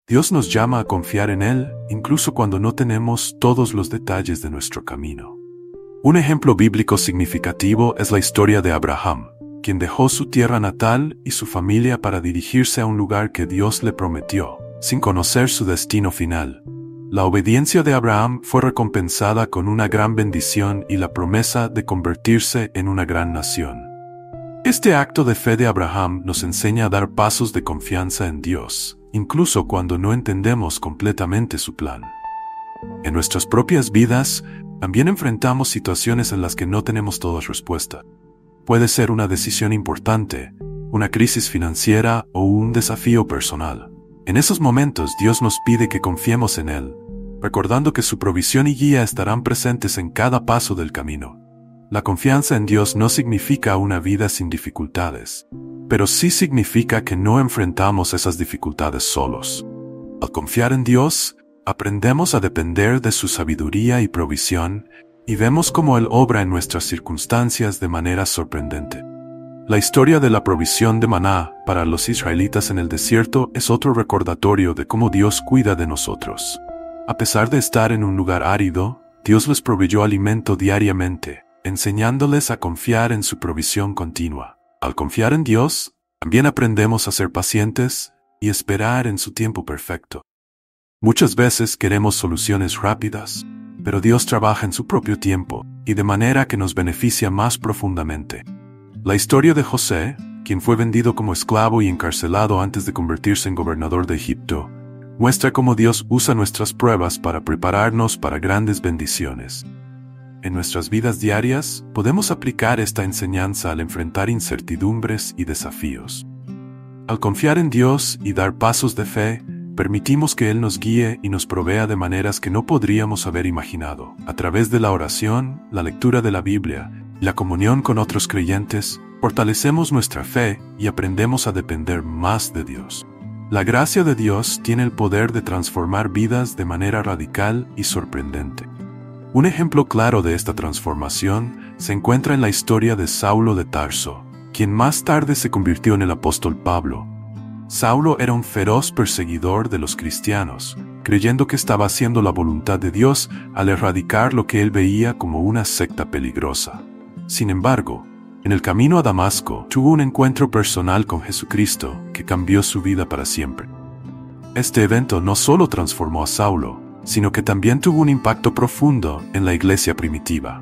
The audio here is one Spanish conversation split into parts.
Dios nos llama a confiar en Él, incluso cuando no tenemos todos los detalles de nuestro camino. Un ejemplo bíblico significativo es la historia de Abraham, quien dejó su tierra natal y su familia para dirigirse a un lugar que Dios le prometió, sin conocer su destino final. La obediencia de Abraham fue recompensada con una gran bendición y la promesa de convertirse en una gran nación. Este acto de fe de Abraham nos enseña a dar pasos de confianza en Dios, incluso cuando no entendemos completamente su plan. En nuestras propias vidas, también enfrentamos situaciones en las que no tenemos todas respuestas. Puede ser una decisión importante, una crisis financiera o un desafío personal. En esos momentos Dios nos pide que confiemos en Él, recordando que su provisión y guía estarán presentes en cada paso del camino. La confianza en Dios no significa una vida sin dificultades, pero sí significa que no enfrentamos esas dificultades solos. Al confiar en Dios, aprendemos a depender de su sabiduría y provisión, y vemos cómo Él obra en nuestras circunstancias de manera sorprendente. La historia de la provisión de maná para los israelitas en el desierto es otro recordatorio de cómo Dios cuida de nosotros. A pesar de estar en un lugar árido, Dios les proveyó alimento diariamente, enseñándoles a confiar en su provisión continua. Al confiar en Dios, también aprendemos a ser pacientes y esperar en su tiempo perfecto. Muchas veces queremos soluciones rápidas, pero Dios trabaja en su propio tiempo y de manera que nos beneficia más profundamente. La historia de José, quien fue vendido como esclavo y encarcelado antes de convertirse en gobernador de Egipto, muestra cómo Dios usa nuestras pruebas para prepararnos para grandes bendiciones. En nuestras vidas diarias, podemos aplicar esta enseñanza al enfrentar incertidumbres y desafíos. Al confiar en Dios y dar pasos de fe, permitimos que Él nos guíe y nos provea de maneras que no podríamos haber imaginado. A través de la oración, la lectura de la Biblia y la comunión con otros creyentes, fortalecemos nuestra fe y aprendemos a depender más de Dios. La gracia de Dios tiene el poder de transformar vidas de manera radical y sorprendente. Un ejemplo claro de esta transformación se encuentra en la historia de Saulo de Tarso, quien más tarde se convirtió en el apóstol Pablo. Saulo era un feroz perseguidor de los cristianos, creyendo que estaba haciendo la voluntad de Dios al erradicar lo que él veía como una secta peligrosa. Sin embargo, en el camino a Damasco, tuvo un encuentro personal con Jesucristo que cambió su vida para siempre. Este evento no solo transformó a Saulo, sino que también tuvo un impacto profundo en la iglesia primitiva.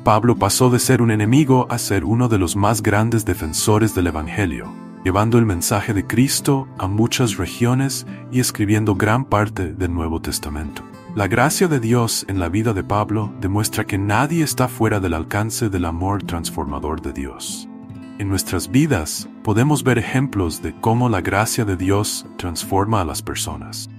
Pablo pasó de ser un enemigo a ser uno de los más grandes defensores del Evangelio, llevando el mensaje de Cristo a muchas regiones y escribiendo gran parte del Nuevo Testamento. La gracia de Dios en la vida de Pablo demuestra que nadie está fuera del alcance del amor transformador de Dios. En nuestras vidas podemos ver ejemplos de cómo la gracia de Dios transforma a las personas.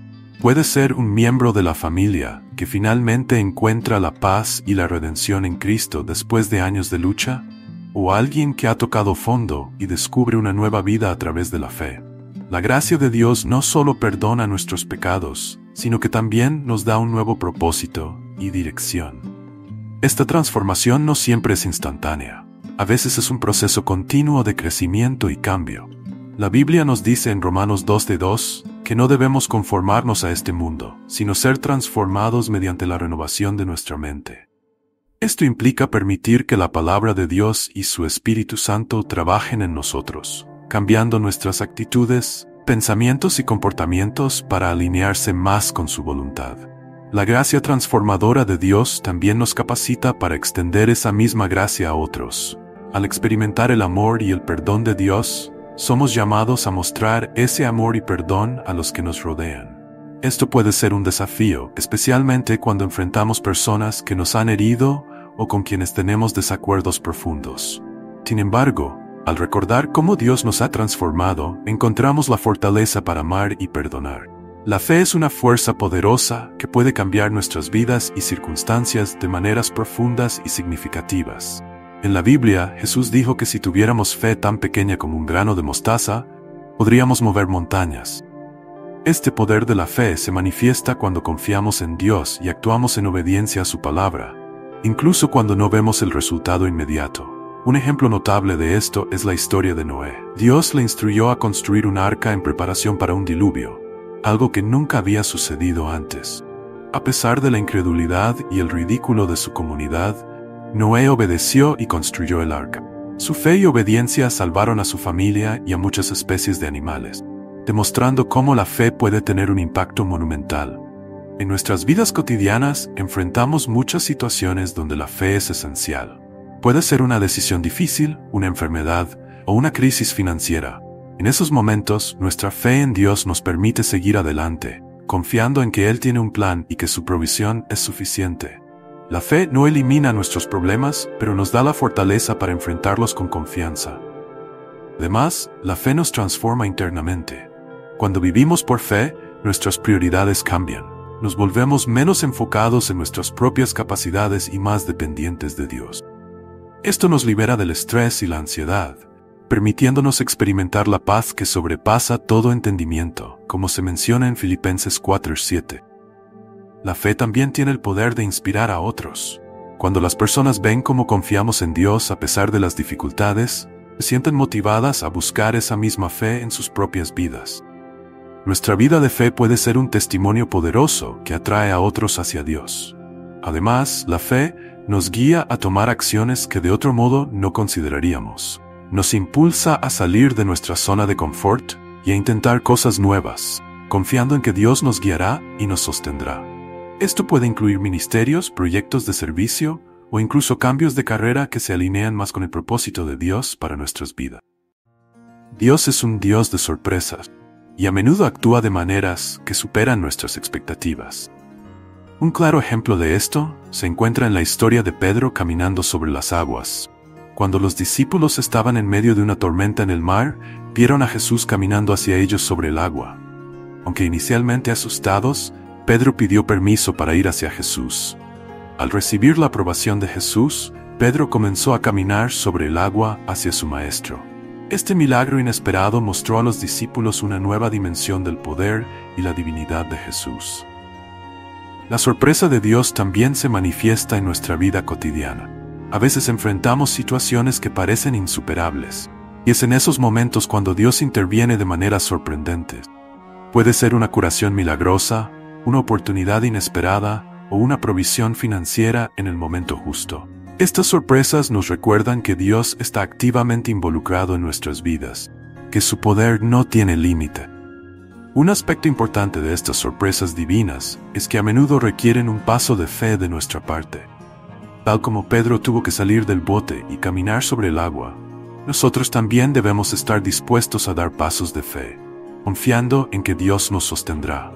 Puede ser un miembro de la familia que finalmente encuentra la paz y la redención en Cristo después de años de lucha, o alguien que ha tocado fondo y descubre una nueva vida a través de la fe. La gracia de Dios no solo perdona nuestros pecados, sino que también nos da un nuevo propósito y dirección. Esta transformación no siempre es instantánea. A veces es un proceso continuo de crecimiento y cambio. La Biblia nos dice en Romanos 2:2 que no debemos conformarnos a este mundo, sino ser transformados mediante la renovación de nuestra mente. Esto implica permitir que la palabra de Dios y su Espíritu Santo trabajen en nosotros, cambiando nuestras actitudes, pensamientos y comportamientos para alinearse más con su voluntad. La gracia transformadora de Dios también nos capacita para extender esa misma gracia a otros. Al experimentar el amor y el perdón de Dios, somos llamados a mostrar ese amor y perdón a los que nos rodean. Esto puede ser un desafío, especialmente cuando enfrentamos personas que nos han herido o con quienes tenemos desacuerdos profundos. Sin embargo, al recordar cómo Dios nos ha transformado, encontramos la fortaleza para amar y perdonar. La fe es una fuerza poderosa que puede cambiar nuestras vidas y circunstancias de maneras profundas y significativas. En la Biblia, Jesús dijo que si tuviéramos fe tan pequeña como un grano de mostaza, podríamos mover montañas. Este poder de la fe se manifiesta cuando confiamos en Dios y actuamos en obediencia a su palabra, incluso cuando no vemos el resultado inmediato. Un ejemplo notable de esto es la historia de Noé. Dios le instruyó a construir un arca en preparación para un diluvio. algo que nunca había sucedido antes. A pesar de la incredulidad y el ridículo de su comunidad, Noé obedeció y construyó el arca. Su fe y obediencia salvaron a su familia y a muchas especies de animales, demostrando cómo la fe puede tener un impacto monumental. En nuestras vidas cotidianas enfrentamos muchas situaciones donde la fe es esencial. Puede ser una decisión difícil, una enfermedad o una crisis financiera. En esos momentos, nuestra fe en Dios nos permite seguir adelante, confiando en que Él tiene un plan y que su provisión es suficiente. La fe no elimina nuestros problemas, pero nos da la fortaleza para enfrentarlos con confianza. Además, la fe nos transforma internamente. Cuando vivimos por fe, nuestras prioridades cambian. Nos volvemos menos enfocados en nuestras propias capacidades y más dependientes de Dios. Esto nos libera del estrés y la ansiedad, permitiéndonos experimentar la paz que sobrepasa todo entendimiento, como se menciona en Filipenses 4:7. La fe también tiene el poder de inspirar a otros. Cuando las personas ven cómo confiamos en Dios a pesar de las dificultades, se sienten motivadas a buscar esa misma fe en sus propias vidas. Nuestra vida de fe puede ser un testimonio poderoso que atrae a otros hacia Dios. Además, la fe nos guía a tomar acciones que de otro modo no consideraríamos. Nos impulsa a salir de nuestra zona de confort y a intentar cosas nuevas, confiando en que Dios nos guiará y nos sostendrá. Esto puede incluir ministerios, proyectos de servicio o incluso cambios de carrera que se alinean más con el propósito de Dios para nuestras vidas. Dios es un Dios de sorpresas y a menudo actúa de maneras que superan nuestras expectativas. Un claro ejemplo de esto se encuentra en la historia de Pedro caminando sobre las aguas. Cuando los discípulos estaban en medio de una tormenta en el mar, vieron a Jesús caminando hacia ellos sobre el agua. Aunque inicialmente asustados, Pedro pidió permiso para ir hacia Jesús. Al recibir la aprobación de Jesús, Pedro comenzó a caminar sobre el agua hacia su maestro. Este milagro inesperado mostró a los discípulos una nueva dimensión del poder y la divinidad de Jesús. La sorpresa de Dios también se manifiesta en nuestra vida cotidiana. A veces enfrentamos situaciones que parecen insuperables, y es en esos momentos cuando Dios interviene de maneras sorprendentes. Puede ser una curación milagrosa, una oportunidad inesperada o una provisión financiera en el momento justo. Estas sorpresas nos recuerdan que Dios está activamente involucrado en nuestras vidas, que su poder no tiene límite. Un aspecto importante de estas sorpresas divinas es que a menudo requieren un paso de fe de nuestra parte. Tal como Pedro tuvo que salir del bote y caminar sobre el agua, nosotros también debemos estar dispuestos a dar pasos de fe, confiando en que Dios nos sostendrá.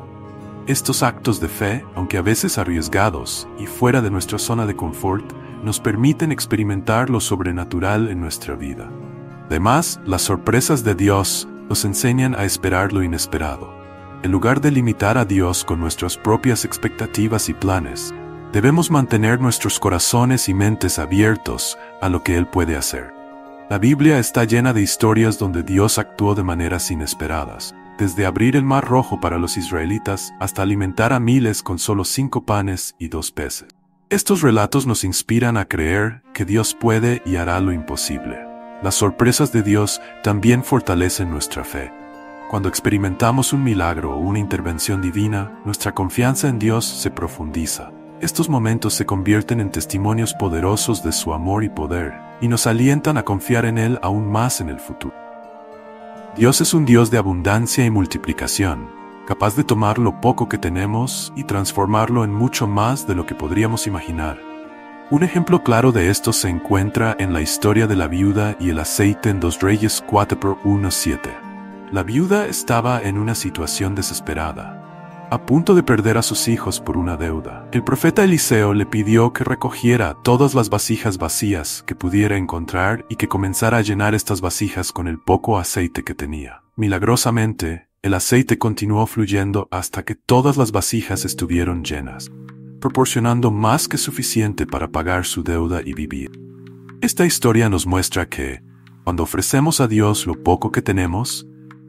Estos actos de fe, aunque a veces arriesgados y fuera de nuestra zona de confort, nos permiten experimentar lo sobrenatural en nuestra vida. Además, las sorpresas de Dios nos enseñan a esperar lo inesperado. En lugar de limitar a Dios con nuestras propias expectativas y planes, debemos mantener nuestros corazones y mentes abiertos a lo que Él puede hacer. La Biblia está llena de historias donde Dios actuó de maneras inesperadas, desde abrir el Mar Rojo para los israelitas hasta alimentar a miles con solo 5 panes y 2 peces. Estos relatos nos inspiran a creer que Dios puede y hará lo imposible. Las sorpresas de Dios también fortalecen nuestra fe. Cuando experimentamos un milagro o una intervención divina, nuestra confianza en Dios se profundiza. Estos momentos se convierten en testimonios poderosos de su amor y poder, y nos alientan a confiar en Él aún más en el futuro. Dios es un Dios de abundancia y multiplicación, capaz de tomar lo poco que tenemos y transformarlo en mucho más de lo que podríamos imaginar. Un ejemplo claro de esto se encuentra en la historia de la viuda y el aceite en 2 Reyes 4:1-7. La viuda estaba en una situación desesperada, a punto de perder a sus hijos por una deuda. El profeta Eliseo le pidió que recogiera todas las vasijas vacías que pudiera encontrar y que comenzara a llenar estas vasijas con el poco aceite que tenía. Milagrosamente, el aceite continuó fluyendo hasta que todas las vasijas estuvieron llenas, proporcionando más que suficiente para pagar su deuda y vivir. Esta historia nos muestra que, cuando ofrecemos a Dios lo poco que tenemos,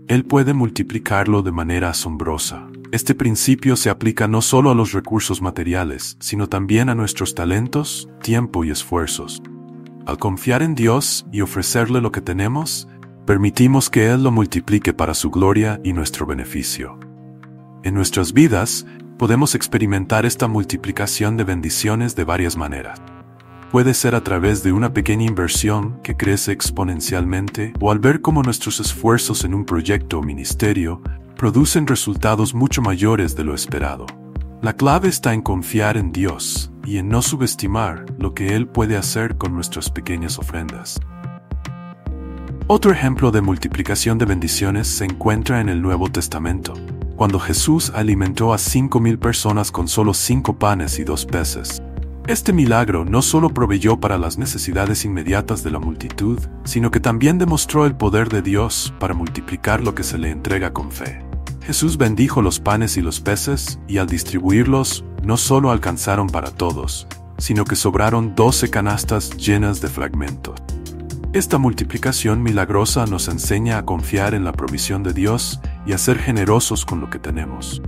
Él puede multiplicarlo de manera asombrosa. Este principio se aplica no solo a los recursos materiales, sino también a nuestros talentos, tiempo y esfuerzos. Al confiar en Dios y ofrecerle lo que tenemos, permitimos que Él lo multiplique para su gloria y nuestro beneficio. En nuestras vidas, podemos experimentar esta multiplicación de bendiciones de varias maneras. Puede ser a través de una pequeña inversión que crece exponencialmente o al ver cómo nuestros esfuerzos en un proyecto o ministerio producen resultados mucho mayores de lo esperado. La clave está en confiar en Dios y en no subestimar lo que Él puede hacer con nuestras pequeñas ofrendas. Otro ejemplo de multiplicación de bendiciones se encuentra en el Nuevo Testamento, cuando Jesús alimentó a 5,000 personas con solo 5 panes y 2 peces. Este milagro no solo proveyó para las necesidades inmediatas de la multitud, sino que también demostró el poder de Dios para multiplicar lo que se le entrega con fe. Jesús bendijo los panes y los peces, y al distribuirlos, no solo alcanzaron para todos, sino que sobraron 12 canastas llenas de fragmentos. Esta multiplicación milagrosa nos enseña a confiar en la provisión de Dios y a ser generosos con lo que tenemos.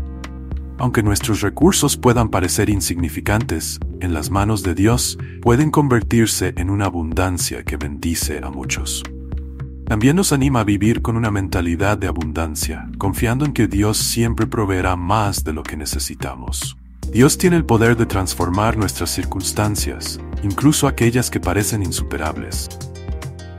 Aunque nuestros recursos puedan parecer insignificantes, en las manos de Dios pueden convertirse en una abundancia que bendice a muchos. También nos anima a vivir con una mentalidad de abundancia, confiando en que Dios siempre proveerá más de lo que necesitamos. Dios tiene el poder de transformar nuestras circunstancias, incluso aquellas que parecen insuperables.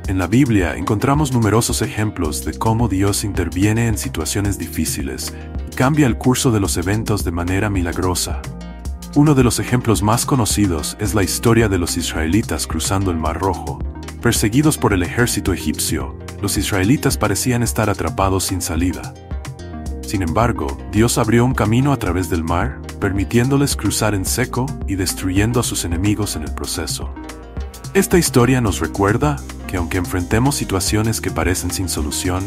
En la Biblia encontramos numerosos ejemplos de cómo Dios interviene en situaciones difíciles y cambia el curso de los eventos de manera milagrosa. Uno de los ejemplos más conocidos es la historia de los israelitas cruzando el Mar Rojo. Perseguidos por el ejército egipcio, los israelitas parecían estar atrapados sin salida. Sin embargo, Dios abrió un camino a través del mar, permitiéndoles cruzar en seco y destruyendo a sus enemigos en el proceso. Esta historia nos recuerda que aunque enfrentemos situaciones que parecen sin solución,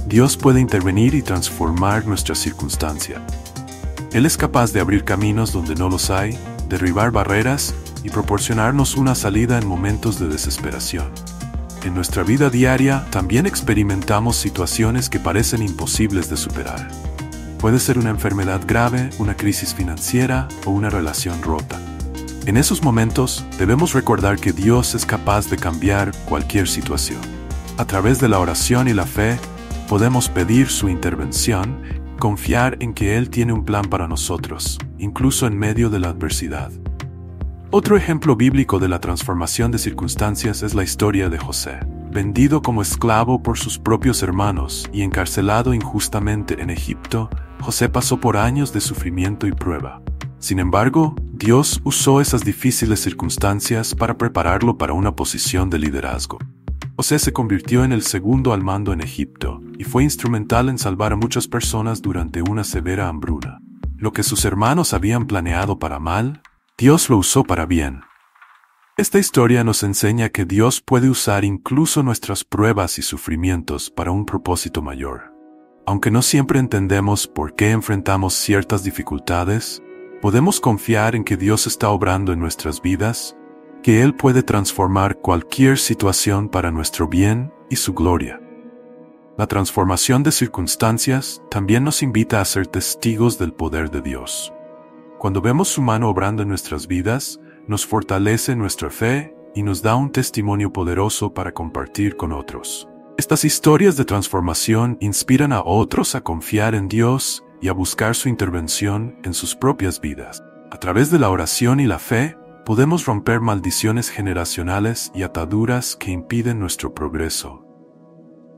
Dios puede intervenir y transformar nuestras circunstancias. Él es capaz de abrir caminos donde no los hay, derribar barreras y proporcionarnos una salida en momentos de desesperación. En nuestra vida diaria también experimentamos situaciones que parecen imposibles de superar. Puede ser una enfermedad grave, una crisis financiera o una relación rota. En esos momentos, debemos recordar que Dios es capaz de cambiar cualquier situación. A través de la oración y la fe, podemos pedir su intervención, confiar en que Él tiene un plan para nosotros, incluso en medio de la adversidad. Otro ejemplo bíblico de la transformación de circunstancias es la historia de José. Vendido como esclavo por sus propios hermanos y encarcelado injustamente en Egipto, José pasó por años de sufrimiento y prueba. Sin embargo, Dios usó esas difíciles circunstancias para prepararlo para una posición de liderazgo. José se convirtió en el segundo al mando en Egipto y fue instrumental en salvar a muchas personas durante una severa hambruna. Lo que sus hermanos habían planeado para mal, Dios lo usó para bien. Esta historia nos enseña que Dios puede usar incluso nuestras pruebas y sufrimientos para un propósito mayor. Aunque no siempre entendemos por qué enfrentamos ciertas dificultades, podemos confiar en que Dios está obrando en nuestras vidas, que Él puede transformar cualquier situación para nuestro bien y su gloria. La transformación de circunstancias también nos invita a ser testigos del poder de Dios. Cuando vemos su mano obrando en nuestras vidas, nos fortalece nuestra fe y nos da un testimonio poderoso para compartir con otros. Estas historias de transformación inspiran a otros a confiar en Dios y a buscar su intervención en sus propias vidas. A través de la oración y la fe, podemos romper maldiciones generacionales y ataduras que impiden nuestro progreso.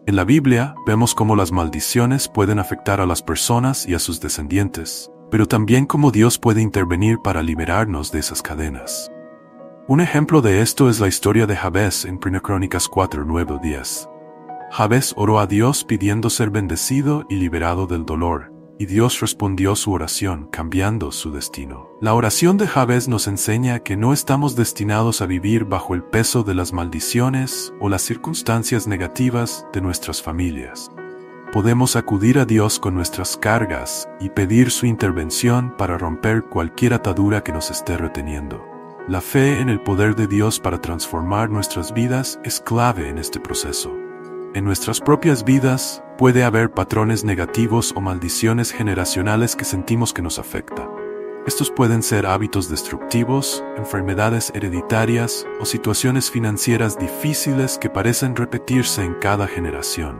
En la Biblia, vemos cómo las maldiciones pueden afectar a las personas y a sus descendientes, pero también cómo Dios puede intervenir para liberarnos de esas cadenas. Un ejemplo de esto es la historia de Jabez en 1 Crónicas 4, 9-10. Jabez oró a Dios pidiendo ser bendecido y liberado del dolor, y Dios respondió su oración, cambiando su destino. La oración de Jabez nos enseña que no estamos destinados a vivir bajo el peso de las maldiciones o las circunstancias negativas de nuestras familias. Podemos acudir a Dios con nuestras cargas y pedir su intervención para romper cualquier atadura que nos esté reteniendo. La fe en el poder de Dios para transformar nuestras vidas es clave en este proceso. En nuestras propias vidas puede haber patrones negativos o maldiciones generacionales que sentimos que nos afectan. Estos pueden ser hábitos destructivos, enfermedades hereditarias o situaciones financieras difíciles que parecen repetirse en cada generación.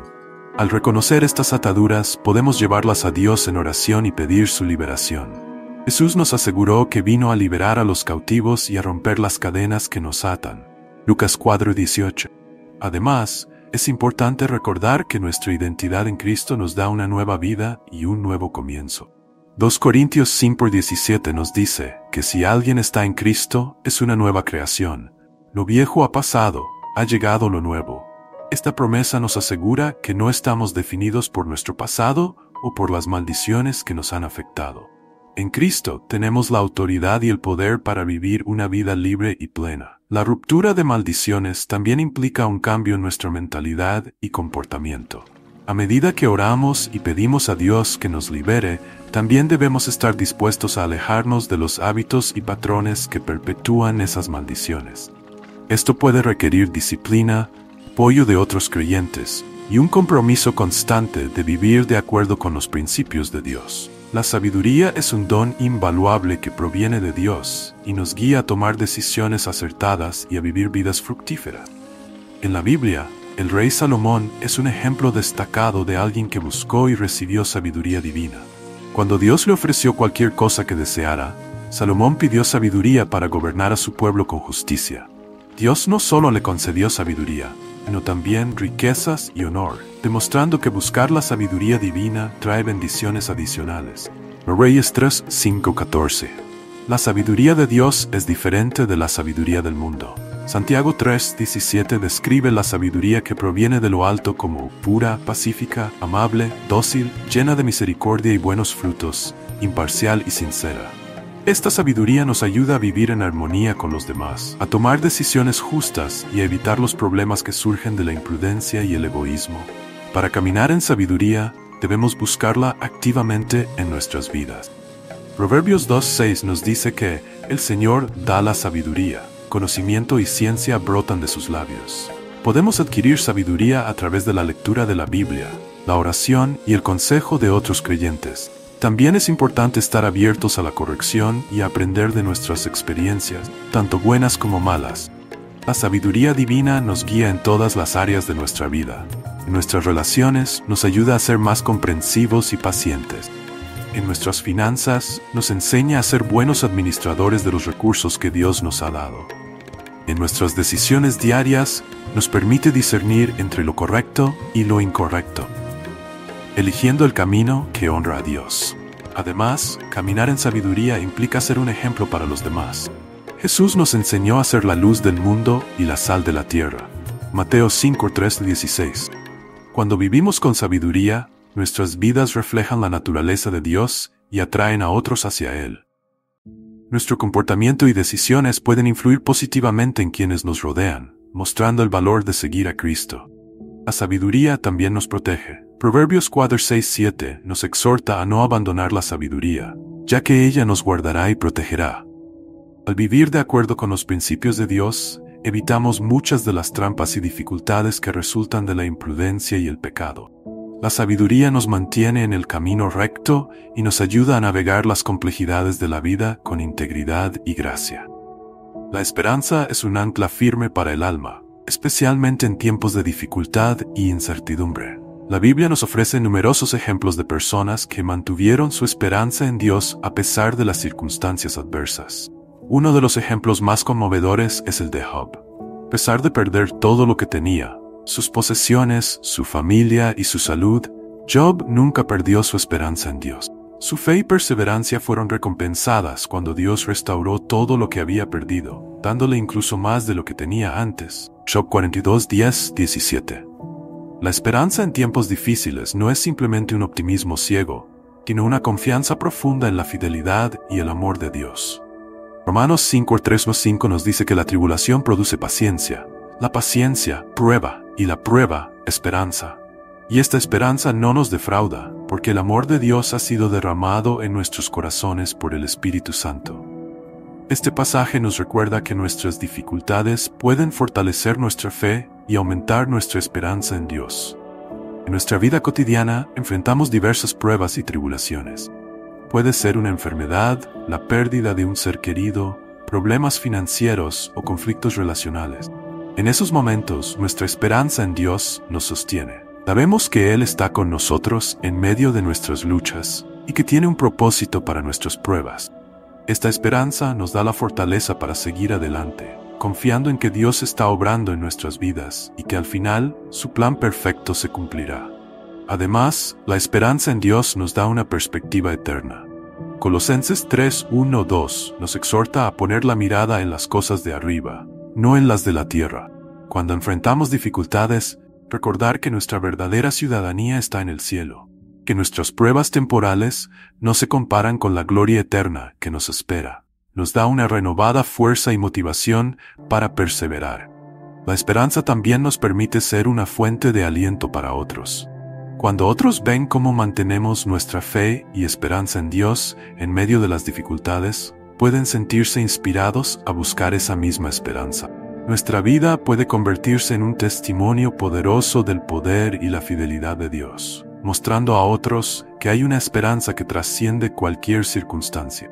Al reconocer estas ataduras, podemos llevarlas a Dios en oración y pedir su liberación. Jesús nos aseguró que vino a liberar a los cautivos y a romper las cadenas que nos atan. Lucas 4:18. Además, es importante recordar que nuestra identidad en Cristo nos da una nueva vida y un nuevo comienzo. 2 Corintios 5:17 nos dice que si alguien está en Cristo, es una nueva creación. Lo viejo ha pasado, ha llegado lo nuevo. Esta promesa nos asegura que no estamos definidos por nuestro pasado o por las maldiciones que nos han afectado. En Cristo tenemos la autoridad y el poder para vivir una vida libre y plena. La ruptura de maldiciones también implica un cambio en nuestra mentalidad y comportamiento. A medida que oramos y pedimos a Dios que nos libere, también debemos estar dispuestos a alejarnos de los hábitos y patrones que perpetúan esas maldiciones. Esto puede requerir disciplina, apoyo de otros creyentes y un compromiso constante de vivir de acuerdo con los principios de Dios. La sabiduría es un don invaluable que proviene de Dios y nos guía a tomar decisiones acertadas y a vivir vidas fructíferas. En la Biblia, el rey Salomón es un ejemplo destacado de alguien que buscó y recibió sabiduría divina. Cuando Dios le ofreció cualquier cosa que deseara, Salomón pidió sabiduría para gobernar a su pueblo con justicia. Dios no solo le concedió sabiduría, sino también riquezas y honor, demostrando que buscar la sabiduría divina trae bendiciones adicionales. Reyes 3:5-14. La sabiduría de Dios es diferente de la sabiduría del mundo. Santiago 3:17 describe la sabiduría que proviene de lo alto como pura, pacífica, amable, dócil, llena de misericordia y buenos frutos, imparcial y sincera. Esta sabiduría nos ayuda a vivir en armonía con los demás, a tomar decisiones justas y a evitar los problemas que surgen de la imprudencia y el egoísmo. Para caminar en sabiduría, debemos buscarla activamente en nuestras vidas. Proverbios 2:6 nos dice que el Señor da la sabiduría, conocimiento y ciencia brotan de sus labios. Podemos adquirir sabiduría a través de la lectura de la Biblia, la oración y el consejo de otros creyentes. También es importante estar abiertos a la corrección y a aprender de nuestras experiencias, tanto buenas como malas. La sabiduría divina nos guía en todas las áreas de nuestra vida. En nuestras relaciones nos ayuda a ser más comprensivos y pacientes. En nuestras finanzas nos enseña a ser buenos administradores de los recursos que Dios nos ha dado. En nuestras decisiones diarias nos permite discernir entre lo correcto y lo incorrecto, eligiendo el camino que honra a Dios. Además, caminar en sabiduría implica ser un ejemplo para los demás. Jesús nos enseñó a ser la luz del mundo y la sal de la tierra. Mateo 5:3-16. Cuando vivimos con sabiduría, nuestras vidas reflejan la naturaleza de Dios y atraen a otros hacia Él. Nuestro comportamiento y decisiones pueden influir positivamente en quienes nos rodean, mostrando el valor de seguir a Cristo. La sabiduría también nos protege. Proverbios 4:6-7 nos exhorta a no abandonar la sabiduría, ya que ella nos guardará y protegerá. Al vivir de acuerdo con los principios de Dios, evitamos muchas de las trampas y dificultades que resultan de la imprudencia y el pecado. La sabiduría nos mantiene en el camino recto y nos ayuda a navegar las complejidades de la vida con integridad y gracia. La esperanza es un ancla firme para el alma, especialmente en tiempos de dificultad y incertidumbre. La Biblia nos ofrece numerosos ejemplos de personas que mantuvieron su esperanza en Dios a pesar de las circunstancias adversas. Uno de los ejemplos más conmovedores es el de Job. A pesar de perder todo lo que tenía, sus posesiones, su familia y su salud, Job nunca perdió su esperanza en Dios. Su fe y perseverancia fueron recompensadas cuando Dios restauró todo lo que había perdido, dándole incluso más de lo que tenía antes. Job 42:10-17. La esperanza en tiempos difíciles no es simplemente un optimismo ciego, sino una confianza profunda en la fidelidad y el amor de Dios. Romanos 5:3-5 nos dice que la tribulación produce paciencia, la paciencia, prueba, y la prueba, esperanza. Y esta esperanza no nos defrauda, porque el amor de Dios ha sido derramado en nuestros corazones por el Espíritu Santo. Este pasaje nos recuerda que nuestras dificultades pueden fortalecer nuestra fe y aumentar nuestra esperanza en Dios. En nuestra vida cotidiana enfrentamos diversas pruebas y tribulaciones. Puede ser una enfermedad, la pérdida de un ser querido, problemas financieros o conflictos relacionales. En esos momentos, nuestra esperanza en Dios nos sostiene. Sabemos que Él está con nosotros en medio de nuestras luchas y que tiene un propósito para nuestras pruebas. Esta esperanza nos da la fortaleza para seguir adelante, confiando en que Dios está obrando en nuestras vidas y que al final su plan perfecto se cumplirá. Además, la esperanza en Dios nos da una perspectiva eterna. Colosenses 3:1-2 nos exhorta a poner la mirada en las cosas de arriba, no en las de la tierra. Cuando enfrentamos dificultades, recordar que nuestra verdadera ciudadanía está en el cielo, que nuestras pruebas temporales no se comparan con la gloria eterna que nos espera. Nos da una renovada fuerza y motivación para perseverar. La esperanza también nos permite ser una fuente de aliento para otros. Cuando otros ven cómo mantenemos nuestra fe y esperanza en Dios en medio de las dificultades, pueden sentirse inspirados a buscar esa misma esperanza. Nuestra vida puede convertirse en un testimonio poderoso del poder y la fidelidad de Dios, mostrando a otros que hay una esperanza que trasciende cualquier circunstancia.